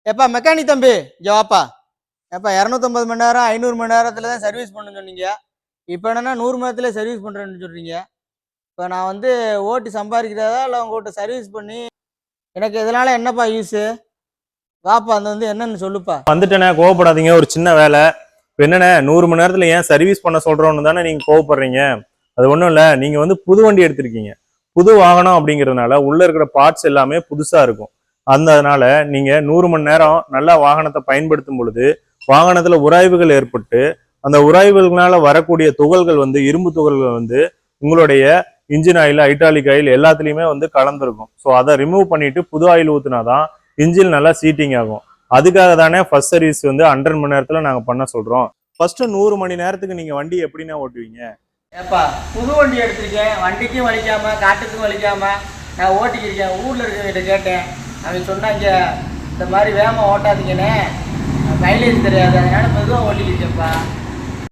எப்பா மெக்கானிக் தம்பி இங்கே வாப்பா. எப்பா 250 மணி நேரம் 500 மணி நேரத்தில் தான் சர்வீஸ் பண்ணணும்னு சொன்னீங்க. இப்போ என்னன்னா 100 மணி நேரத்தில் சர்வீஸ் பண்ணுறேன்னு சொல்கிறீங்க. இப்போ நான் வந்து ஓட்டி சம்பாதிக்கிறதா இல்லை உங்கள்கிட்ட சர்வீஸ் பண்ணி எனக்கு இதனால் என்னப்பா யூஸு? வாப்பா அது வந்து என்னன்னு சொல்லுப்பா. வந்துட்டேனே, கோவப்படாதீங்க. ஒரு சின்ன வேலை. இப்போ என்னண்ணே 100 மணி நேரத்தில் ஏன் சர்வீஸ் பண்ண சொல்கிறோன்னு தானே நீங்கள் கோவப்படுறீங்க. அது ஒன்றும் இல்லை, நீங்கள் வந்து புது வண்டி எடுத்திருக்கீங்க. புது வாகனம் அப்படிங்கிறதுனால உள்ளே இருக்கிற பார்ட்ஸ் எல்லாமே புதுசாக இருக்கும். அதனால நீங்கள் 100 மணி நேரம் நல்லா வாகனத்தை பயன்படுத்தும் பொழுது வாகனத்தில் உராய்வுகள் ஏற்பட்டு அந்த உராய்வுகளால் வரக்கூடிய துகள்கள் வந்து இரும்பு துகள்கள் வந்து உங்களுடைய இன்ஜின் ஆயில், ஹைட்ராலிக் ஆயில் எல்லாத்துலேயுமே வந்து கலந்துருக்கும். ஸோ அதை ரிமூவ் பண்ணிட்டு புது ஆயில் ஊற்றினாதான் இன்ஜின் நல்லா சீட்டிங் ஆகும். அதுக்காக தானே ஃபர்ஸ்ட் சர்வீஸ் வந்து 100 மணி நேரத்தில் நாங்கள் பண்ண சொல்கிறோம். ஃபர்ஸ்ட் 100 மணி நேரத்துக்கு நீங்கள் வண்டி எப்படின்னா ஓட்டுவீங்க? ஏப்பா புது வண்டி எடுத்திருக்கேன், வண்டிக்கும் வலிக்காம காட்டுக்கும் வலிக்காம நான் ஓட்டிக்கிருக்கேன். ஊரில் இருக்கிறவங்கிட்ட கேட்டேன், அவங்க சொன்னாங்க இந்த மாதிரி வேகமாக ஓட்டாதீங்கண்ணே, மைலேஜ் தெரியாது, அதனால மெதுவாக ஓட்டிக்கிருக்கேன்ப்பா.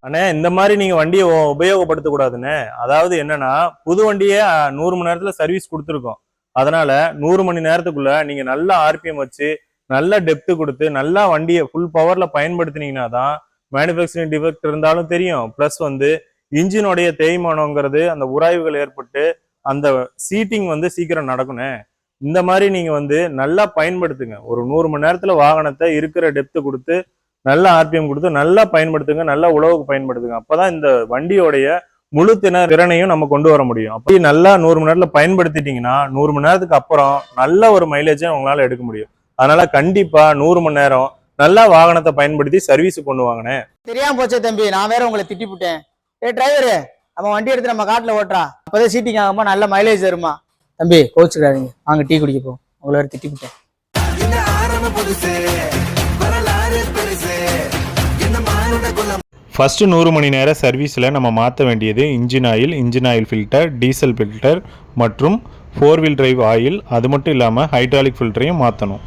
அண்ணே, இந்த மாதிரி நீங்கள் வண்டியை உபயோகப்படுத்தக்கூடாதுண்ணே. அதாவது என்னன்னா, புது வண்டியே 100 மணி நேரத்தில் சர்வீஸ் கொடுத்துருக்கோம். அதனால 100 மணி நேரத்துக்குள்ள நீங்கள் நல்லா ஆர்பிஎம் வச்சு நல்ல டெப்த்து கொடுத்து நல்லா வண்டியை ஃபுல் பவரில் பயன்படுத்தினீங்கன்னா தான் மேனுஃபேக்சரிங் டிஃபெக்ட் இருந்தாலும் தெரியும். ப்ளஸ் வந்து இன்ஜினுடைய தேய்மானங்கிறது அந்த உராய்வுகள் ஏற்பட்டு அந்த சீட்டிங் வந்து சீக்கிரம் நடக்குண்ணே. இந்த மாதிரி நீங்கள் வந்து நல்லா பயன்படுத்துங்க. ஒரு 100 மணி நேரத்தில் வாகனத்தை இருக்கிற டெப்த்து கொடுத்து நல்ல ஆர்பிஎம் கொடுத்து நல்லா பயன்படுத்துங்க, நல்ல உழவுக்கு பயன்படுத்துங்க. அப்போதான் இந்த வண்டியோடைய முழு திறனையும் நம்ம கொண்டு வர முடியும். அப்படி நல்லா 100 மணி நேரத்தில் பயன்படுத்திட்டீங்கன்னா 100 மணி நேரத்துக்கு அப்புறம் நல்ல ஒரு மைலேஜை உங்களால் எடுக்க முடியும். அதனால கண்டிப்பா 100 மணி நேரம் நல்லா வாகனத்தை பயன்படுத்தி சர்வீஸ் கொண்டு வாங்கினேன். தெரியாம போச்சே தம்பி, நான் வேற உங்களை திட்டி போட்டேன். டிரைவரு நம்ம வண்டி எடுத்து நம்ம காட்டில் ஓட்டுறா, அப்போதான் சீட்டிங் ஆகுமா நல்ல மைலேஜ் வருமா. தம்பி கோச்சுக்கிறாதீங்க, வாங்க டீ குடிக்க போ. உங்களை வேற திட்டி போட்டேன். ஃபர்ஸ்ட் 100 மணி நேர சர்வீஸில் நம்ம மாற்ற வேண்டியது engine oil filter, diesel filter மற்றும் 4 வீல் டிரைவ் ஆயில். அது மட்டும் இல்லாமல் ஹைட்ராலிக் ஃபில்டரையும் மாற்றணும்.